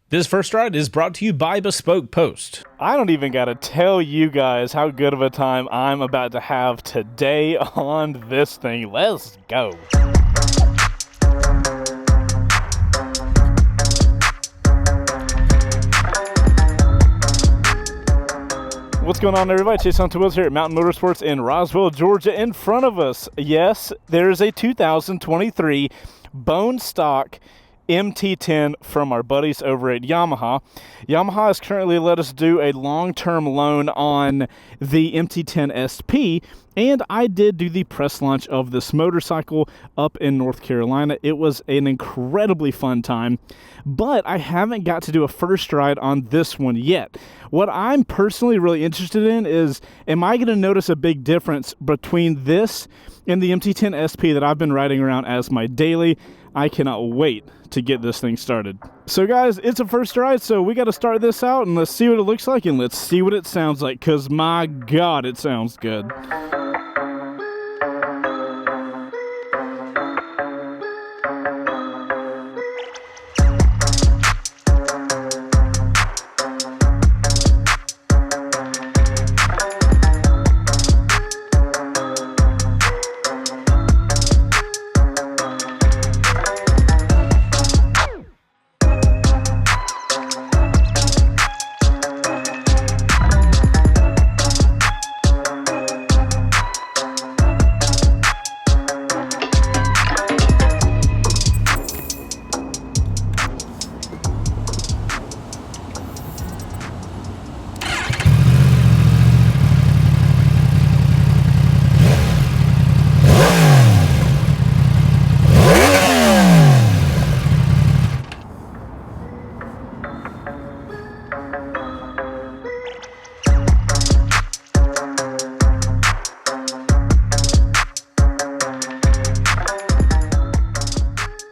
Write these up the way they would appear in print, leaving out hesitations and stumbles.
This first ride is brought to you by Bespoke Post. I don't even gotta tell you guys how good of a time I'm about to have today on this thing. Let's go. What's going on, everybody? Chaseontwowheels here at Mountain Motorsports in Roswell, Georgia. In front of us, yes, there's a 2023 bone stock MT10 from our buddies over at Yamaha. Yamaha has currently let us do a long-term loan on the MT10 SP, and I did do the press launch of this motorcycle up in North Carolina. It was an incredibly fun time, but I haven't got to do a first ride on this one yet. What I'm personally really interested in is, am I going to notice a big difference between this and the MT10 SP that I've been riding around as my daily? I cannot wait to get this thing started. So guys, it's a first ride, so we got to start this out and let's see what it looks like and let's see what it sounds like, because my God, it sounds good.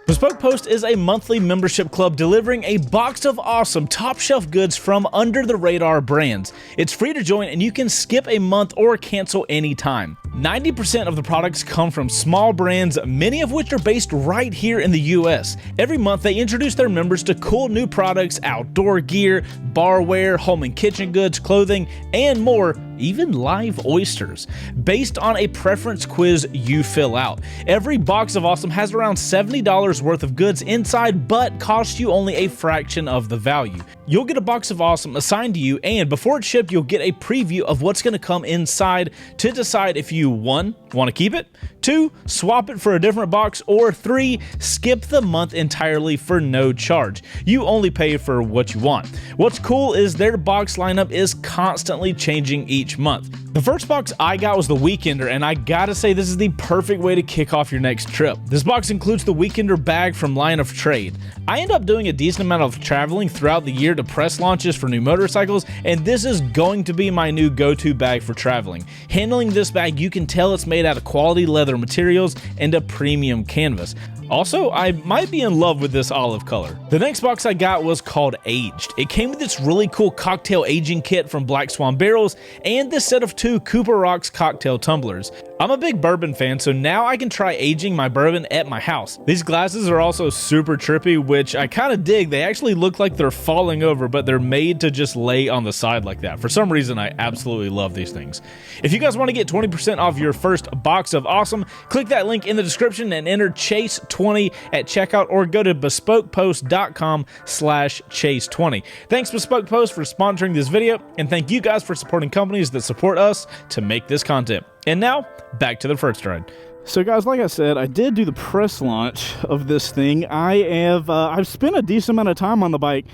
Bespoke Post is a monthly membership club delivering a box of awesome top-shelf goods from under-the-radar brands. It's free to join and you can skip a month or cancel anytime. 90% of the products come from small brands, many of which are based right here in the US. Every month they introduce their members to cool new products, outdoor gear, barware, home and kitchen goods, clothing, and more, even live oysters, based on a preference quiz you fill out. Every box of awesome has around $70 worth of goods inside, but costs you only a fraction of the value. You'll get a box of awesome assigned to you, and before it's shipped, you'll get a preview of what's going to come inside to decide if you, 1, want to keep it, 2, swap it for a different box, or 3, skip the month entirely for no charge. You only pay for what you want. What's cool is their box lineup is constantly changing each month. The first box I got was the Weekender, and I gotta say this is the perfect way to kick off your next trip. This box includes the Weekender bag from Line of Trade. I end up doing a decent amount of traveling throughout the year to press launches for new motorcycles, and this is going to be my new go-to bag for traveling. Handling this bag, you can tell it's made out of quality leather materials and a premium canvas. Also, I might be in love with this olive color. The next box I got was called Aged. It came with this really cool cocktail aging kit from Black Swan Barrels and this set of 2 Cooper Rocks cocktail tumblers. I'm a big bourbon fan, so now I can try aging my bourbon at my house. These glasses are also super trippy, which I kind of dig. They actually look like they're falling over, but they're made to just lay on the side like that. For some reason, I absolutely love these things. If you guys want to get 20% off your first box of awesome, click that link in the description and enter Chase20 at checkout, or go to bespokepost.com/chase20. Thanks Bespoke Post for sponsoring this video, and thank you guys for supporting companies that support us to make this content. And now, back to the first ride. So guys, like I said, I did do the press launch of this thing. I've spent a decent amount of time on the bike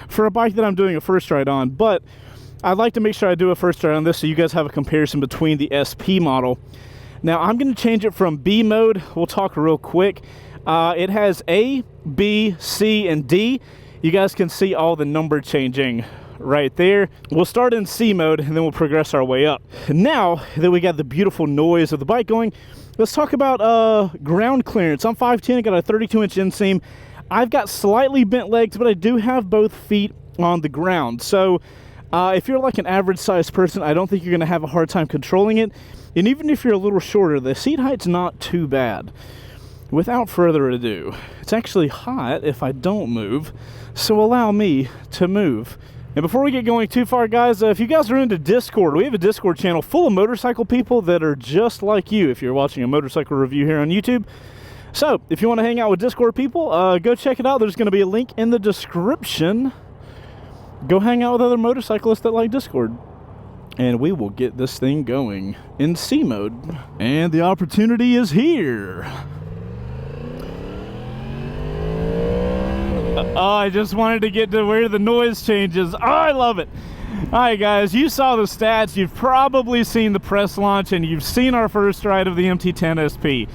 for a bike that I'm doing a first ride on, but I'd like to make sure I do a first ride on this so you guys have a comparison between the SP model. Now, I'm going to change it from B mode. We'll talk real quick. It has A, B, C, and D. You guys can see all the number changing right there. We'll start in C mode and then we'll progress our way up. Now that we got the beautiful noise of the bike going, let's talk about ground clearance. I'm 5'10", I got a 32-inch inseam. I've got slightly bent legs, but I do have both feet on the ground. So if you're like an average sized person, I don't think you're gonna have a hard time controlling it. And even if you're a little shorter, the seat height's not too bad. without further ado, it's actually hot if I don't move, so allow me to move. And before we get going too far, guys, if you guys are into Discord, we have a Discord channel full of motorcycle people that are just like you if you're watching a motorcycle review here on YouTube. So if you want to hang out with Discord people, go check it out. There's going to be a link in the description. Go hang out with other motorcyclists that like Discord. And we will get this thing going in C mode. And the opportunity is here. Oh, I just wanted to get to where the noise changes. Oh, I love it. All right, guys, you saw the stats. You've probably seen the press launch, and you've seen our first ride of the MT10 SP.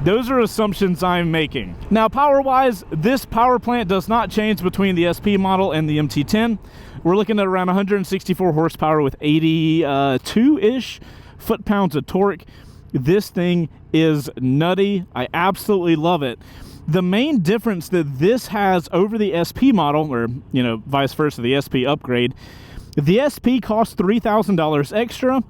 Those are assumptions I'm making. Now, power-wise, this power plant does not change between the SP model and the MT10. We're looking at around 164 horsepower with 82-ish foot-pounds of torque. This thing is nutty. I absolutely love it. The main difference that this has over the SP model, or, you know, vice versa, the SP upgrade, the SP costs $3,000 extra.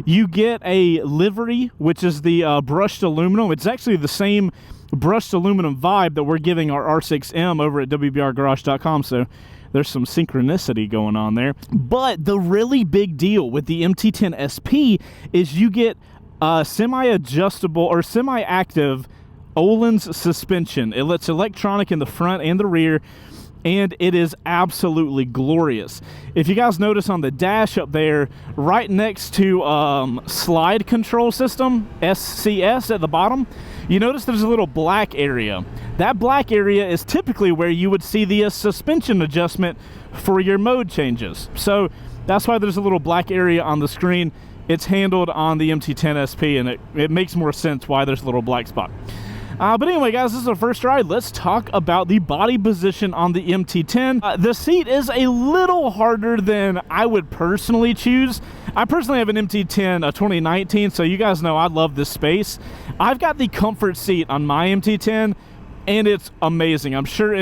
You get a livery, which is the brushed aluminum. It's actually the same brushed aluminum vibe that we're giving our R6M over at WBRgarage.com, so there's some synchronicity going on there. But the really big deal with the MT10 SP is you get semi-adjustable or semi-active Öhlins suspension. It's electronic in the front and the rear, and it is absolutely glorious. If you guys notice on the dash up there, right next to slide control system, SCS at the bottom, you notice there's a little black area. That black area is typically where you would see the suspension adjustment for your mode changes. So that's why there's a little black area on the screen. It's handled on the MT10 SP, and it makes more sense why there's a little black spot. But anyway, guys, this is our first ride. Let's talk about the body position on the MT10. The seat is a little harder than I would personally choose. I personally have an MT10 2019, so you guys know I love this space. I've got the comfort seat on my MT10, and it's amazing. I'm sure,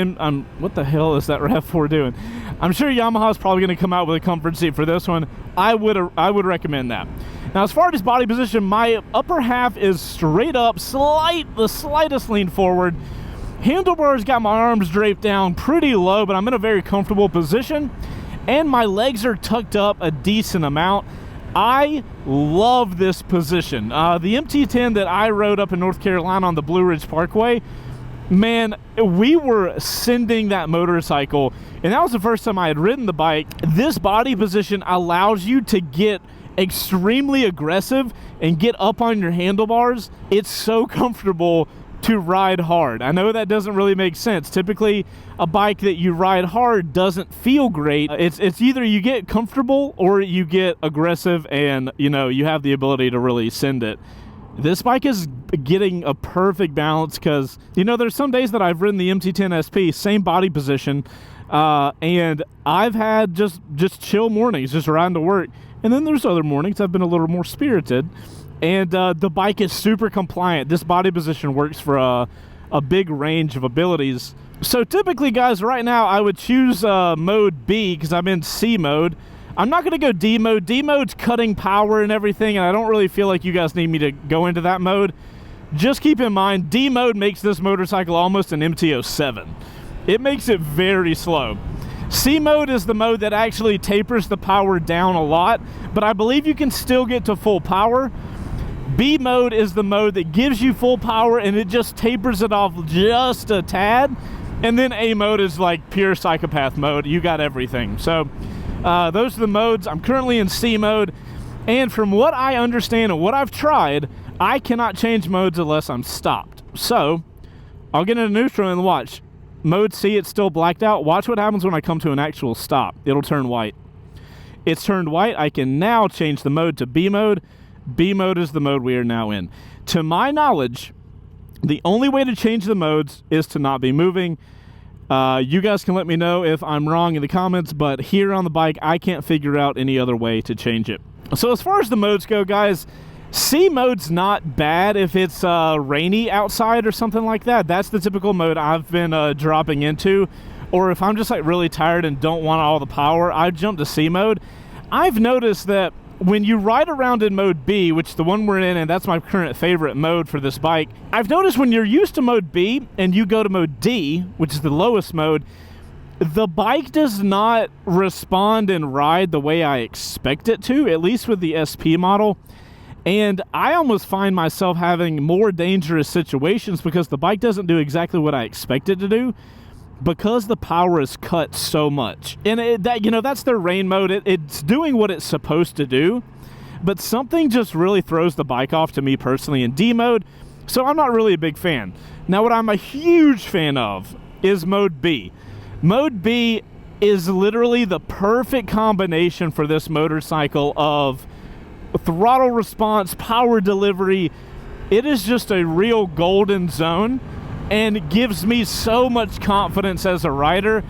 what the hell is that RAV4 doing? I'm sure Yamaha's probably going to come out with a comfort seat for this one. I would recommend that. Now, as far as body position, my upper half is straight up, the slightest lean forward. Handlebars got my arms draped down pretty low, but I'm in a very comfortable position. And my legs are tucked up a decent amount. I love this position. The MT10 that I rode up in North Carolina on the Blue Ridge Parkway, man, we were sending that motorcycle, and that was the first time I had ridden the bike. This body position allows you to get extremely aggressive and get up on your handlebars. It's so comfortable to ride hard. I know that doesn't really make sense. Typically, a bike that you ride hard doesn't feel great. It's either you get comfortable or you get aggressive, and you know, you have the ability to really send it. This bike is getting a perfect balance because, you know, there's some days that I've ridden the MT10 SP, same body position, and I've had just chill mornings, just riding to work. And then there's other mornings I've been a little more spirited, and the bike is super compliant. This body position works for a big range of abilities. So typically, guys, right now I would choose mode B because I'm in C mode. I'm not going to go D mode. D mode's cutting power and everything, and I don't really feel like you guys need me to go into that mode. Just keep in mind, D mode makes this motorcycle almost an MT07. It makes it very slow. C mode is the mode that actually tapers the power down a lot, but I believe you can still get to full power. B mode is the mode that gives you full power and it just tapers it off just a tad. And then A mode is like pure psychopath mode. You got everything. So those are the modes. I'm currently in C mode, and from what I understand and what I've tried, I cannot change modes unless I'm stopped. So I'll get into neutral and watch. Mode C, it's still blacked out. Watch what happens when I come to an actual stop. It'll turn white. It's turned white. I can now change the mode to B mode. B mode is the mode we are now in. To my knowledge, the only way to change the modes is to not be moving. You guys can let me know if I'm wrong in the comments, but here on the bike, I can't figure out any other way to change it. So as far as the modes go, guys, C mode's not bad if it's rainy outside or something like that. That's the typical mode I've been dropping into. Or if I'm just like really tired and don't want all the power, I jump to C mode. I've noticed that when you ride around in mode B, which is the one we're in, and that's my current favorite mode for this bike, I've noticed when you're used to mode B and you go to mode D, which is the lowest mode, the bike does not respond and ride the way I expect it to, at least with the SP model. And I almost find myself having more dangerous situations because the bike doesn't do exactly what I expect it to do, because the power is cut so much. And that's their rain mode. It's doing what it's supposed to do, but something just really throws the bike off to me personally in D mode, so I'm not really a big fan. Now, what I'm a huge fan of is mode B. Mode B is literally the perfect combination for this motorcycle of throttle response, power delivery. It is just a real golden zone, and gives me so much confidence as a rider.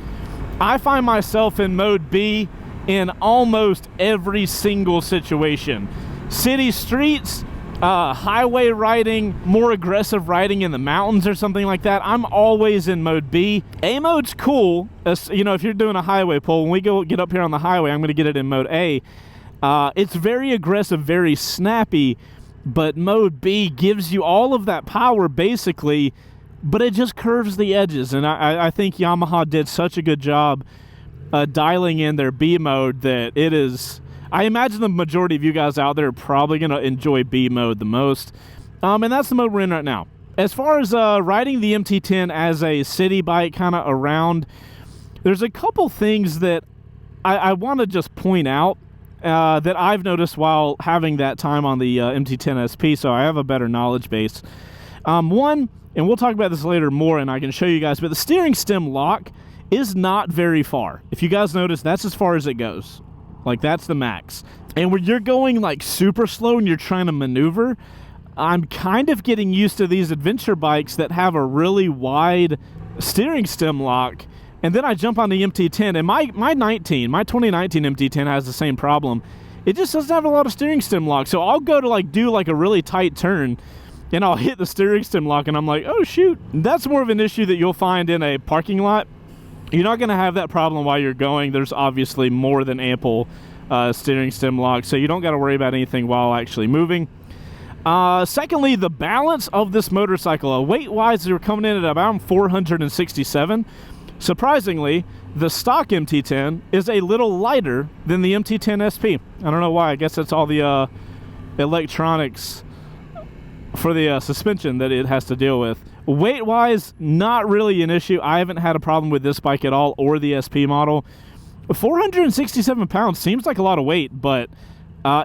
I find myself in mode B in almost every single situation. City streets, highway riding, more aggressive riding in the mountains or something like that, I'm always in mode B. A mode's cool. If you're doing a highway pull, when we get up here on the highway, I'm going to get it in mode A. It's very aggressive, very snappy, but mode B gives you all of that power basically, but it just curves the edges, and I think Yamaha did such a good job dialing in their B mode that it is... I imagine the majority of you guys out there are probably going to enjoy B mode the most, and that's the mode we're in right now. As far as riding the MT10 as a city bike kind of around, there's a couple things that I want to just point out that I've noticed while having that time on the MT10 SP, so I have a better knowledge base. One, and we'll talk about this later more, and I can show you guys, but the steering stem lock is not very far. If you guys notice, that's as far as it goes. Like, that's the max. And when you're going like super slow and you're trying to maneuver, I'm kind of getting used to these adventure bikes that have a really wide steering stem lock, and then I jump on the MT10, and my 2019 MT10 has the same problem. It just doesn't have a lot of steering stem lock, so I'll go to do a really tight turn, and I'll hit the steering stem lock, and I'm like, oh shoot. That's more of an issue that you'll find in a parking lot. You're not going to have that problem while you're going. There's obviously more than ample steering stem lock, so you don't got to worry about anything while actually moving. Secondly, the balance of this motorcycle. Weight-wise, they're coming in at about 467. Surprisingly, the stock MT10 is a little lighter than the MT10 SP. I don't know why. I guess that's all the electronics for the suspension that it has to deal with. Weight-wise, not really an issue. I haven't had a problem with this bike at all, or the SP model. 467 pounds seems like a lot of weight, but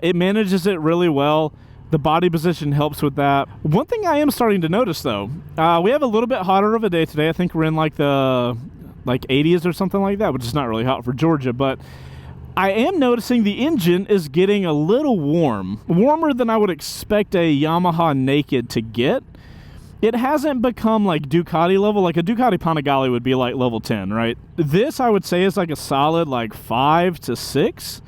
it manages it really well. The body position helps with that. One thing I am starting to notice, though, we have a little bit hotter of a day today. I think we're in the 80s or something like that, which is not really hot for Georgia, but I am noticing the engine is getting a little warmer than I would expect a Yamaha Naked to get. It hasn't become like Ducati level. Like a Ducati Panigale would be like level 10, right? This I would say is like a solid 5 to 6.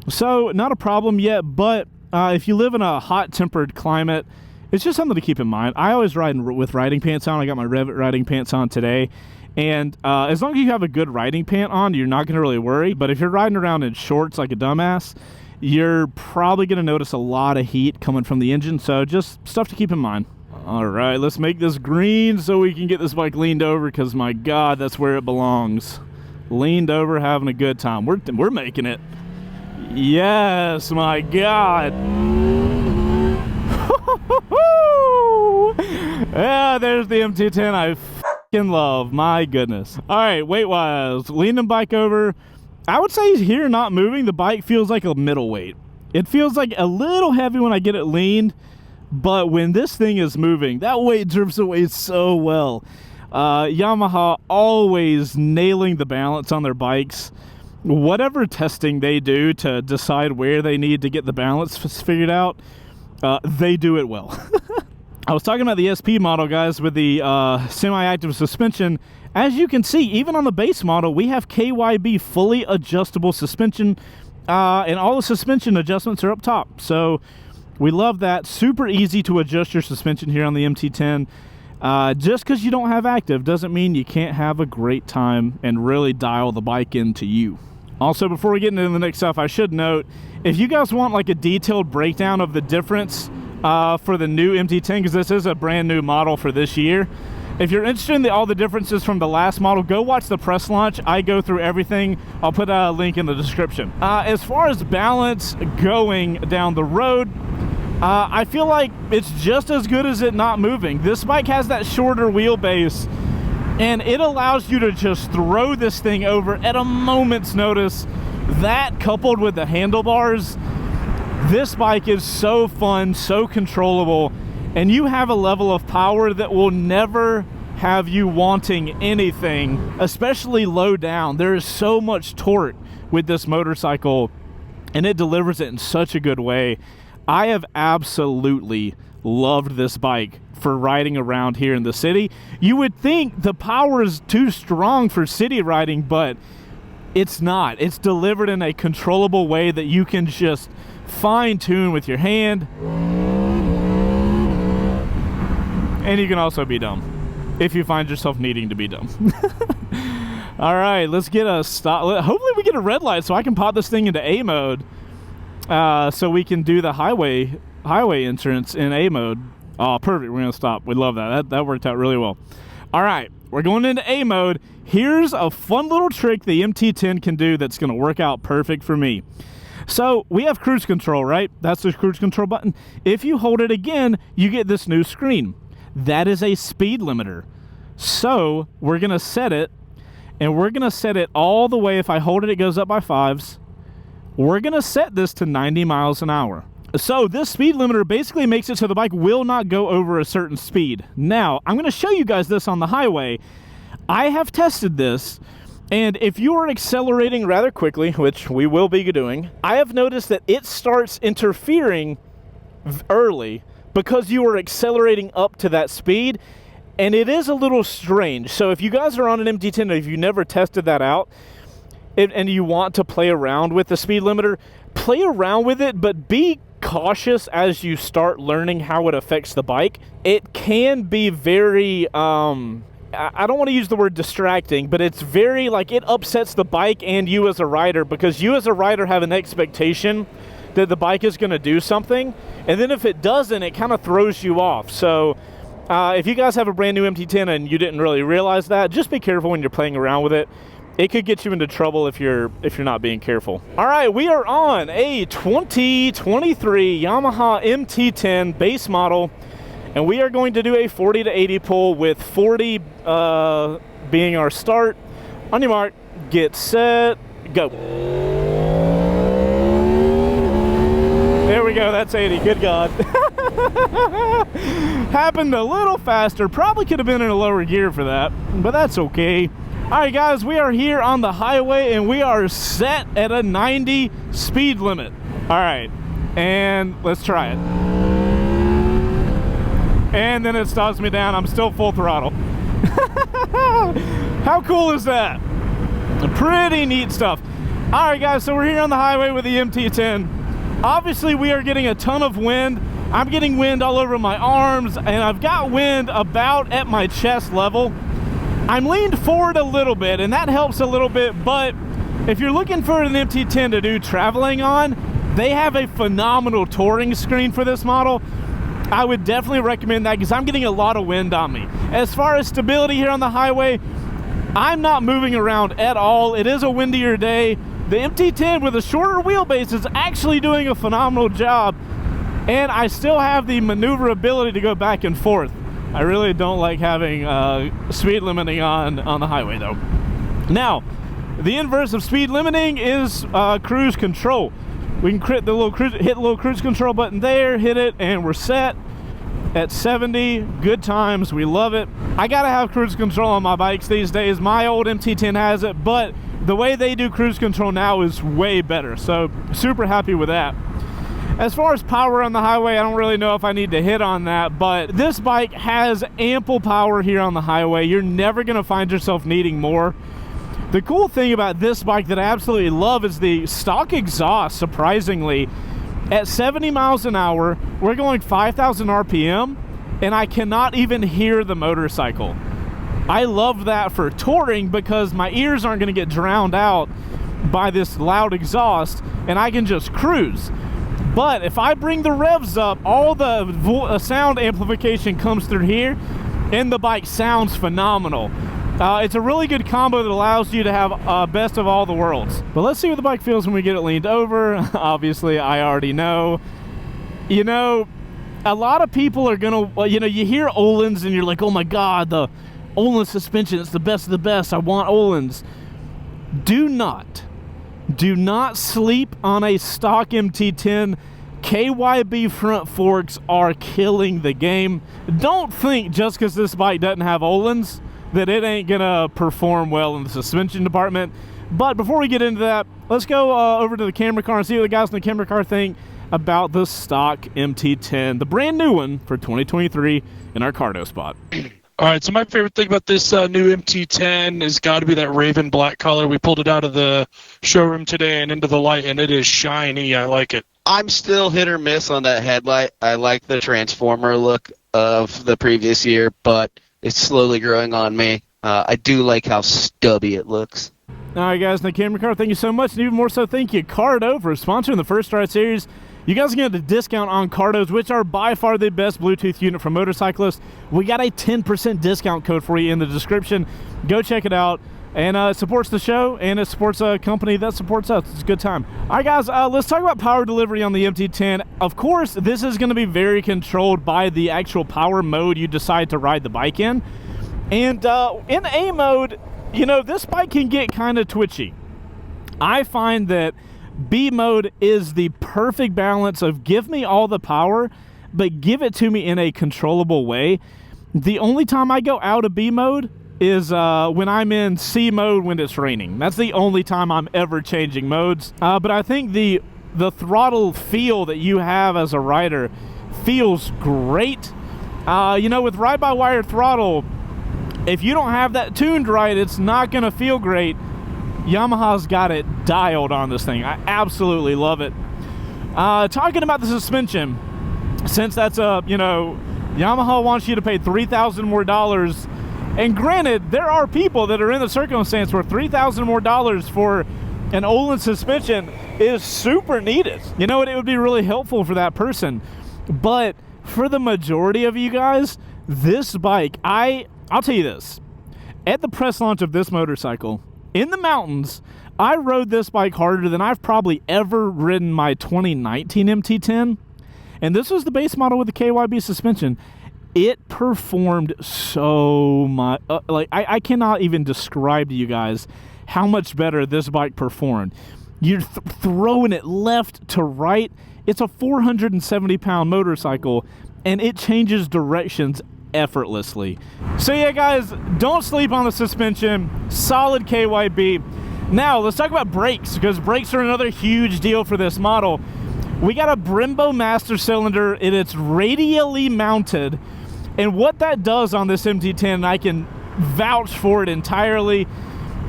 So not a problem yet, but if you live in a hot tempered climate, it's just something to keep in mind. I always ride with riding pants on. I got my REV'IT riding pants on today. And as long as you have a good riding pant on, you're not going to really worry. But if you're riding around in shorts like a dumbass, you're probably going to notice a lot of heat coming from the engine. So just stuff to keep in mind. All right, let's make this green so we can get this bike leaned over, because my God, that's where it belongs. Leaned over, having a good time. We're making it. Yes, my God. Yeah, there's the MT10 I fucking love. My goodness. All right, weight-wise, lean the bike over. I would say here, not moving, the bike feels like a middleweight. It feels like a little heavy when I get it leaned, but when this thing is moving, that weight drifts away so well. Yamaha always nailing the balance on their bikes. Whatever testing they do to decide where they need to get the balance figured out, they do it well. I was talking about the SP model, guys, with the semi-active suspension. As you can see, even on the base model, we have KYB fully adjustable suspension, and all the suspension adjustments are up top. So we love that. Super easy to adjust your suspension here on the MT10. Just because you don't have active doesn't mean you can't have a great time and really dial the bike into you. Also, before we get into the next stuff, I should note, if you guys want like a detailed breakdown of the difference for the new MT10, because this is a brand new model for this year, if you're interested in all the differences from the last model, go watch the press launch. I go through everything. I'll put a link in the description. As far as balance going down the road, I feel like it's just as good as it not moving. This bike has that shorter wheelbase, and it allows you to just throw this thing over at a moment's notice. That coupled with the handlebars, this bike is so fun, so controllable, and you have a level of power that will never have you wanting anything, especially low down. There is so much torque with this motorcycle, and it delivers it in such a good way. I have absolutely loved this bike for riding around here in the city. You would think the power is too strong for city riding, but it's not. It's delivered in a controllable way that you can just fine-tune with your hand. And you can also be dumb if you find yourself needing to be dumb. All right, let's get a stop. Hopefully we get a red light so I can pop this thing into A mode, so we can do the highway entrance in A mode. Oh, perfect. We're going to stop. We love that. That worked out really well. All right, we're going into A mode. Here's a fun little trick the MT10 can do that's going to work out perfect for me. So we have cruise control, right? That's the cruise control button. If you hold it again, you get this new screen. That is a speed limiter. So we're going to set it, and we're going to set it all the way. If I hold it, it goes up by 5s. We're going to set this to 90 miles an hour. So this speed limiter basically makes it so the bike will not go over a certain speed. Now, I'm going to show you guys this on the highway. I have tested this, and if you are accelerating rather quickly, which we will be doing, I have noticed that it starts interfering early because you are accelerating up to that speed, and it is a little strange. So if you guys are on an MT10 and if you never tested that out, and you want to play around with the speed limiter, play around with it, but be cautious as you start learning how it affects the bike. It can be very, I don't want to use the word distracting, but it's very, like, it upsets the bike and you as a rider, because you as a rider have an expectation that the bike is going to do something, and then if it doesn't, it kind of throws you off. So if you guys have a brand new MT10 and you didn't really realize that, just be careful when you're playing around with it. It could get you into trouble if you're not being careful. All right, we are on a 2023 Yamaha MT10 base model, and we are going to do a 40 to 80 pull with 40 being our start. On your mark, get set, go. There we go, that's 80, good God. Happened a little faster, probably could have been in a lower gear for that, but that's okay. All right, guys, we are here on the highway, and we are set at a 90 speed limit. All right, and let's try it. And then it stops me down. I'm still full throttle. How cool is that? Pretty neat stuff. All right, guys, so we're here on the highway with the MT10. Obviously, we are getting a ton of wind. I'm getting wind all over my arms, and I've got wind about at my chest level. I'm leaned forward a little bit, and that helps a little bit, but if you're looking for an MT10 to do traveling on, they have a phenomenal touring screen for this model. I would definitely recommend that because I'm getting a lot of wind on me. As far as stability here on the highway, I'm not moving around at all. It is a windier day. The MT10 with a shorter wheelbase is actually doing a phenomenal job, and I still have the maneuverability to go back and forth. I really don't like having speed limiting on the highway, though. Now, the inverse of speed limiting is cruise control. We can hit the little cruise control button there, hit it, and we're set at 70. Good times, we love it. I gotta have cruise control on my bikes these days. My old MT10 has it, but the way they do cruise control now is way better, so super happy with that. As far as power on the highway, I don't really know if I need to hit on that, but this bike has ample power here on the highway. You're never gonna find yourself needing more. The cool thing about this bike that I absolutely love is the stock exhaust, surprisingly. At 70 miles an hour, we're going 5,000 RPM, and I cannot even hear the motorcycle. I love that for touring because my ears aren't gonna get drowned out by this loud exhaust, and I can just cruise. But if I bring the revs up, all the sound amplification comes through here, and the bike sounds phenomenal. It's a really good combo that allows you to have best of all the worlds. But let's see what the bike feels when we get it leaned over. Obviously, I already know. You know, a lot of people are gonna, you know, you hear Öhlins and you're like, oh my God, the Öhlins suspension, it's the best of the best. I want Öhlins. Do not sleep on a stock MT10. KYB front forks are killing the game. Don't think just because this bike doesn't have Öhlins that it ain't gonna perform well in the suspension department. But before we get into that, let's go over to the camera car and see what the guys in the camera car think about the stock MT10, the brand new one for 2023 in our cardo spot. All right, so my favorite thing about this new MT10 has got to be that raven black color. We pulled it out of the showroom today and into the light, and it is shiny. I like it. I'm still hit or miss on that headlight. I like the transformer look of the previous year, but it's slowly growing on me. I do like how stubby it looks. All right, guys, in the camera car, thank you so much. And even more so, thank you, Cardo, for sponsoring the First Ride Series. You guys can get a discount on Cardos, which are by far the best Bluetooth unit for motorcyclists. We got a 10% discount code for you in the description. Go check it out. And it supports the show, and it supports a company that supports us. It's a good time. All right, guys, let's talk about power delivery on the MT10. Of course, this is going to be very controlled by the actual power mode you decide to ride the bike in. And in A mode, you know, this bike can get kind of twitchy. I find that B mode is the perfect balance of give me all the power, but give it to me in a controllable way. The only time I go out of B mode is when I'm in C mode when it's raining. That's the only time I'm ever changing modes. But I think the throttle feel that you have as a rider feels great. You know, with ride-by-wire throttle, if you don't have that tuned right, it's not going to feel great. Yamaha's got it dialed on this thing. I absolutely love it. Talking about the suspension, since that's you know, Yamaha wants you to pay $3,000 more. And granted, there are people that are in the circumstance where $3,000 more for an Öhlins suspension is super needed. You know what? It would be really helpful for that person. But for the majority of you guys, this bike, I'll tell you this. At the press launch of this motorcycle, in the mountains, I rode this bike harder than I've probably ever ridden my 2019 MT10. And this was the base model with the KYB suspension. It performed so much. Like, I cannot even describe to you guys how much better this bike performed. You're throwing it left to right. It's a 470-pound motorcycle, and it changes directions effortlessly. So yeah, guys, don't sleep on the suspension. Solid KYB. Now let's talk about brakes, because brakes are another huge deal for this model. We got a Brembo master cylinder, and it's radially mounted, and what that does on this MT10, and I can vouch for it entirely,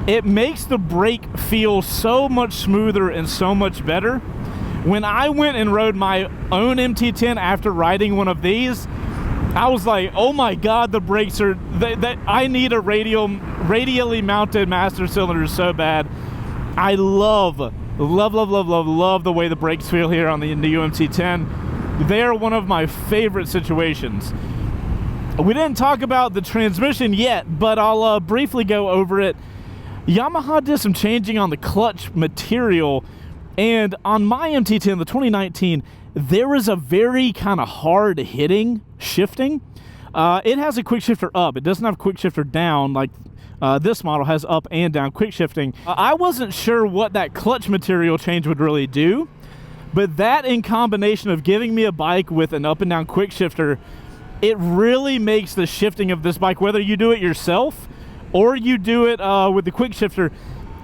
it makes the brake feel so much smoother and so much better. When I went and rode my own MT10 after riding one of these, I was like, oh my God, the brakes are, I need a radially mounted master cylinder so bad. I love the way the brakes feel here on the new MT10. They are one of my favorite situations. We didn't talk about the transmission yet, but I'll briefly go over it. Yamaha did some changing on the clutch material, and on my MT10, the 2019, there is a very kind of hard hitting shifting. It has a quick shifter up. It doesn't have a quick shifter down like this model has up and down quick shifting. I wasn't sure what that clutch material change would really do, but that in combination of giving me a bike with an up and down quick shifter, it really makes the shifting of this bike, whether you do it yourself or you do it with the quick shifter,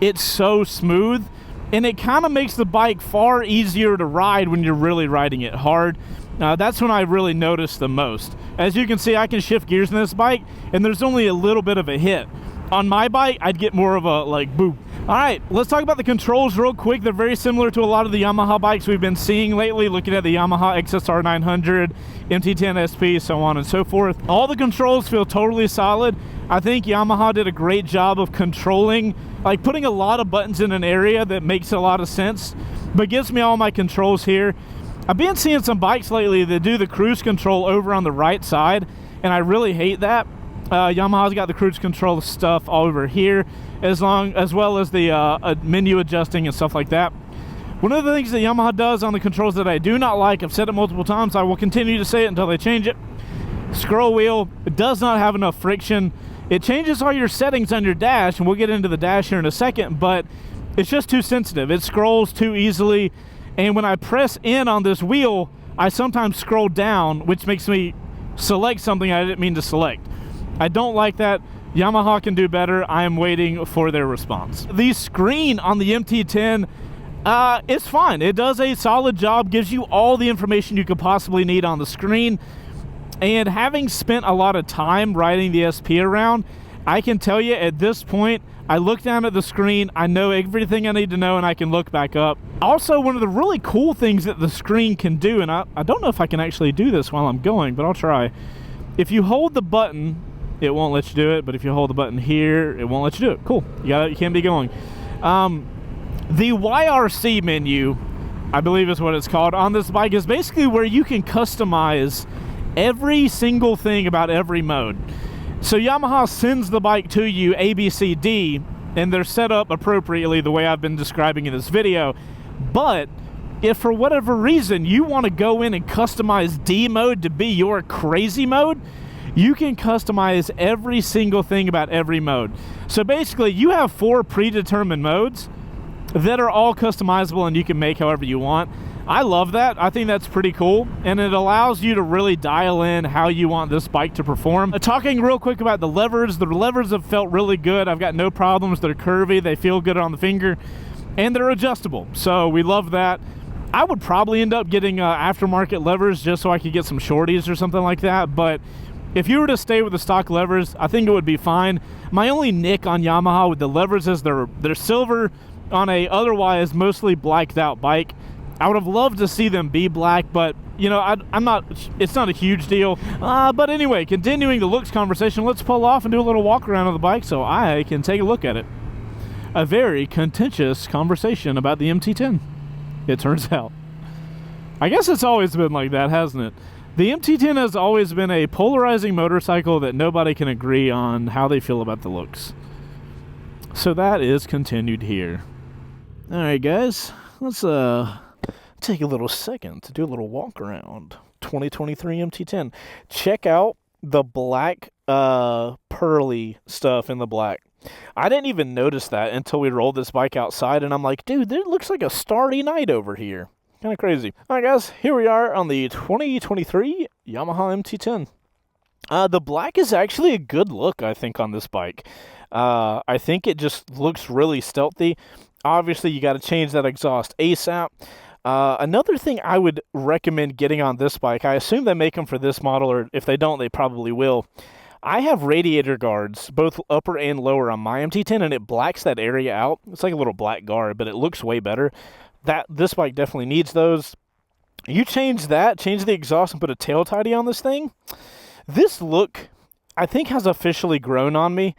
it's so smooth. And it kind of makes the bike far easier to ride when you're really riding it hard. That's when I really noticed the most. As you can see, I can shift gears in this bike, and there's only a little bit of a hit. On my bike, I'd get more of a like boop, All right, let's talk about the controls real quick. They're very similar to a lot of the Yamaha bikes we've been seeing lately, looking at the Yamaha XSR 900, MT10 SP, so on and so forth. All the controls feel totally solid. I think Yamaha did a great job of controlling, like putting a lot of buttons in an area that makes a lot of sense, but gives me all my controls here. I've been seeing some bikes lately that do the cruise control over on the right side, and I really hate that. Yamaha's got the cruise control stuff all over here, as well as the menu adjusting and stuff like that. One of the things that Yamaha does on the controls that I do not like, I've said it multiple times, I will continue to say it until they change it. Scroll wheel, it does not have enough friction. It changes all your settings on your dash, and we'll get into the dash here in a second, but it's just too sensitive. It scrolls too easily, and when I press in on this wheel, I sometimes scroll down, which makes me select something I didn't mean to select. I don't like that. Yamaha can do better. I am waiting for their response. The screen on the MT10, it's fine. It does a solid job, gives you all the information you could possibly need on the screen. And having spent a lot of time riding the SP around, I can tell you at this point, I look down at the screen, I know everything I need to know, and I can look back up. Also, one of the really cool things that the screen can do, and I don't know if I can actually do this while I'm going, but I'll try. If you hold the button, it won't let you do it, but if you hold the button here, it won't let you do it. Cool. You can't be going. The YRC menu, I believe is what it's called, on this bike is basically where you can customize every single thing about every mode. So Yamaha sends the bike to you A, B, C, D, and they're set up appropriately the way I've been describing in this video. But if for whatever reason you want to go in and customize D mode to be your crazy mode, you can customize every single thing about every mode. So basically, you have 4 predetermined modes that are all customizable and you can make however you want. I love that. I think that's pretty cool, and it allows you to really dial in how you want this bike to perform. Talking real quick about the levers have felt really good. I've got no problems. They're curvy, they feel good on the finger, and they're adjustable. So we love that. I would probably end up getting aftermarket levers just so I could get some shorties or something like that, but if you were to stay with the stock levers, I think it would be fine. My only nick on Yamaha with the levers is they're silver on a otherwise mostly blacked out bike. I would have loved to see them be black, but you know, it's not a huge deal. But anyway, continuing the looks conversation, let's pull off and do a little walk around of the bike so I can take a look at it. A very contentious conversation about the MT10, it turns out. I guess it's always been like that, hasn't it? The MT10 has always been a polarizing motorcycle that nobody can agree on how they feel about the looks. So that is continued here. Alright guys, let's take a little second to do a little walk around 2023 MT10. Check out the black pearly stuff in the black. I didn't even notice that until we rolled this bike outside, and I'm like, dude, it looks like a starry night over here. Kind of crazy. All right, guys, here we are on the 2023 Yamaha MT10. The black is actually a good look, I think, on this bike. I think it just looks really stealthy. Obviously, you got to change that exhaust ASAP. Another thing I would recommend getting on this bike, I assume they make them for this model, or if they don't, they probably will. I have radiator guards, both upper and lower, on my MT10, and it blacks that area out. It's like a little black guard, but it looks way better. This bike definitely needs those. You change that, change the exhaust, and put a tail tidy on this thing. This look, I think, has officially grown on me.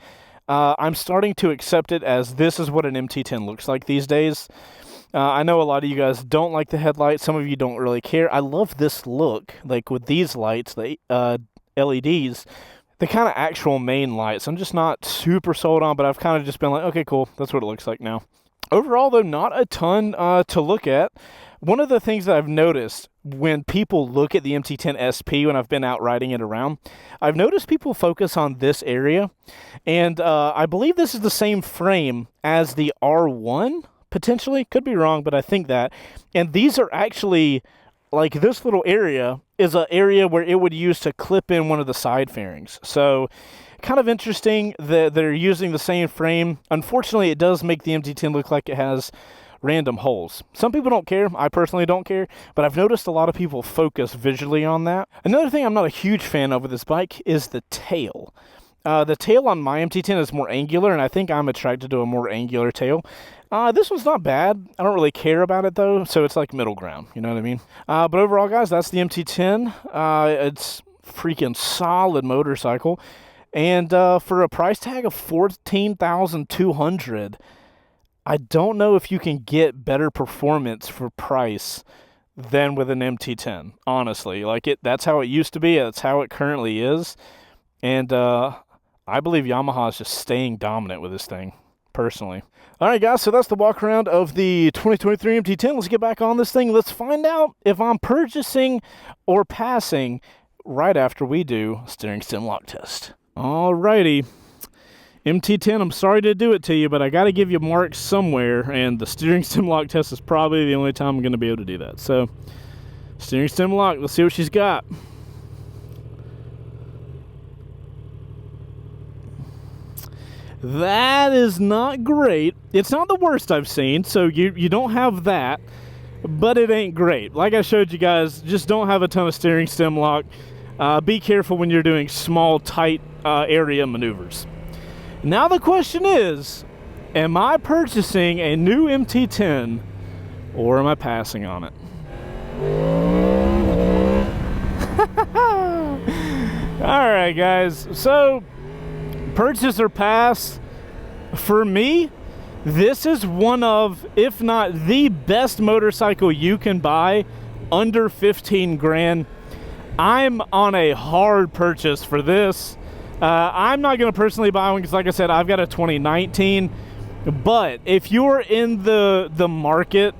I'm starting to accept it as this is what an MT10 looks like these days. I know a lot of you guys don't like the headlights. Some of you don't really care. I love this look, like with these lights, the LEDs, the kind of actual main lights. I'm just not super sold on, but I've kind of just been like, okay, cool. That's what it looks like now. Overall, though, not a ton to look at. One of the things that I've noticed when people look at the MT10 SP when I've been out riding it around, I've noticed people focus on this area. And I believe this is the same frame as the R1, potentially. Could be wrong, but I think that. And these are actually, like, this little area is an area where it would use to clip in one of the side fairings. So kind of interesting that they're using the same frame. Unfortunately, it does make the MT10 look like it has random holes. Some people don't care. I personally don't care, but I've noticed a lot of people focus visually on that. Another thing I'm not a huge fan of with this bike is the tail. The tail on my MT10 is more angular, and I think I'm attracted to a more angular tail. This one's not bad. I don't really care about it, though, so it's like middle ground. You know what I mean? But overall, guys, that's the MT10. It's freaking solid motorcycle. And for a price tag of $14,200, I don't know if you can get better performance for price than with an MT10, honestly. Like, that's how it used to be. That's how it currently is. And I believe Yamaha is just staying dominant with this thing, personally. All right, guys, so that's the walk around of the 2023 MT10. Let's get back on this thing. Let's find out if I'm purchasing or passing right after we do a steering stem lock test. All righty. MT10, I'm sorry to do it to you, but I got to give you marks somewhere, and the steering stem lock test is probably the only time I'm going to be able to do that. So, steering stem lock, let's see what she's got. That is not great. It's not the worst I've seen, so you don't have that, but it ain't great. Like I showed you guys, just don't have a ton of steering stem lock. Be careful when you're doing small, tight area maneuvers. Now the question is, am I purchasing a new MT10 or am I passing on it? All right, guys. So, purchase or pass? For me, this is one of, if not the best motorcycle you can buy under 15 grand. I'm on a hard purchase for this. I'm not going to personally buy one because, like I said, I've got a 2019. But if you're in the market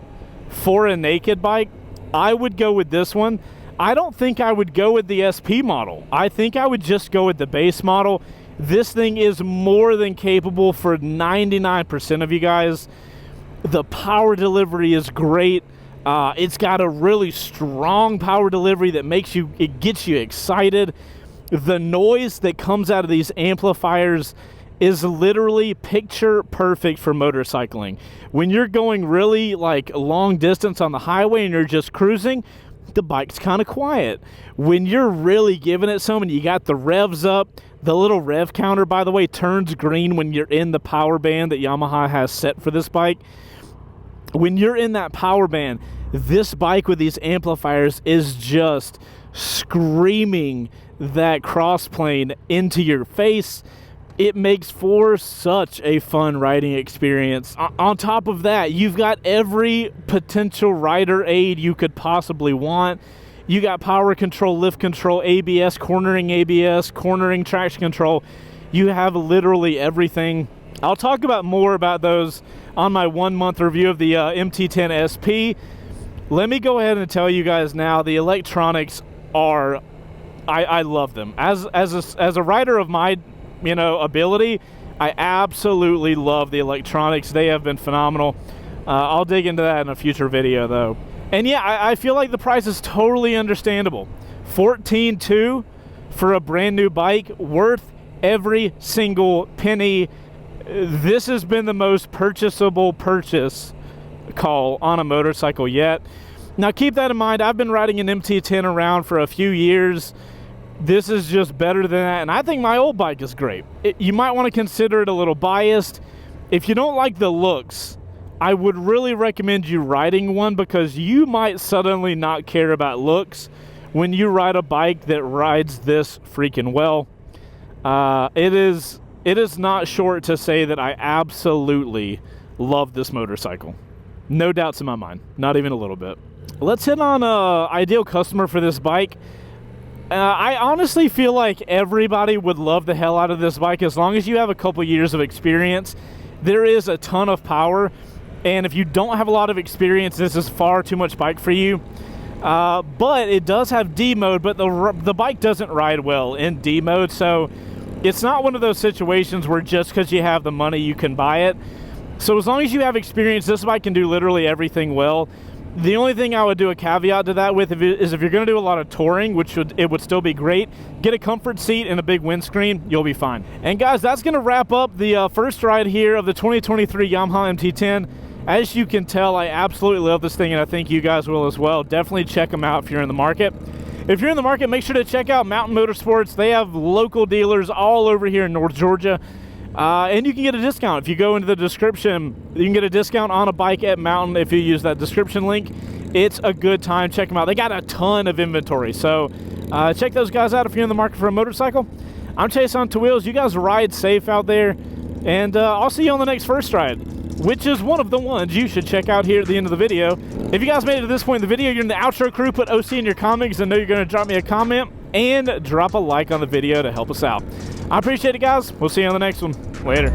for a naked bike, I would go with this one. I don't think I would go with the SP model. I think I would just go with the base model. This thing is more than capable for 99% of you guys. The power delivery is great. It's got a really strong power delivery that gets you excited. The noise that comes out of these amplifiers is literally picture perfect for motorcycling. When you're going really like long distance on the highway and you're just cruising, the bike's kind of quiet. When you're really giving it some and you got the revs up, the little rev counter, by the way, turns green when you're in the power band that Yamaha has set for this bike. When you're in that power band, this bike with these amplifiers is just screaming that crossplane into your face. It makes for such a fun riding experience. On top of that, you've got every potential rider aid you could possibly want. You got power control, lift control, ABS, cornering traction control. You have literally everything. I'll talk about more about those on my 1 month review of the MT10 SP. Let me go ahead and tell you guys now, the electronics are, I love them. As a rider of my ability, I absolutely love the electronics. They have been phenomenal. I'll dig into that in a future video though. And yeah, I feel like the price is totally understandable. $14,200 for a brand new bike, worth every single penny. This has been the most purchasable purchase call on a motorcycle yet. Now keep that in mind, I've been riding an MT10 around for a few years. This is just better than that, and I think my old bike is great. You might want to consider it a little biased. If you don't like the looks, I would really recommend you riding one because you might suddenly not care about looks when you ride a bike that rides this freaking well. It is not short to say that I absolutely love this motorcycle. No doubts in my mind, not even a little bit. Let's hit on ideal customer for this bike. I honestly feel like everybody would love the hell out of this bike as long as you have a couple years of experience. There is a ton of power, and if you don't have a lot of experience, this is far too much bike for you. But it does have D mode, but the bike doesn't ride well in D mode, so it's not one of those situations where just because you have the money you can buy it. So as long as you have experience, this bike can do literally everything well. The only thing I would do a caveat to that with is if you're going to do a lot of touring, which it would still be great, get a comfort seat and a big windscreen, you'll be fine. And guys, that's going to wrap up the first ride here of the 2023 Yamaha MT10. As you can tell, I absolutely love this thing, and I think you guys will as well. Definitely check them out if you're in the market. if you're in the market, make sure to check out Mountain Motorsports. They have local dealers all over here in North Georgia. And you can get a discount. If you go into the description, you can get a discount on a bike at Mountain if you use that description link. It's a good time. Check them out. They got a ton of inventory. So check those guys out if you're in the market for a motorcycle. I'm Chaseontwowheels. You guys ride safe out there. And I'll see you on the next First Ride, which is one of the ones you should check out here at the end of the video. If you guys made it to this point in the video, you're in the outro crew, put OC in your comments. I know you're going to drop me a comment and drop a like on the video to help us out. I appreciate it, guys. We'll see you on the next one. Later.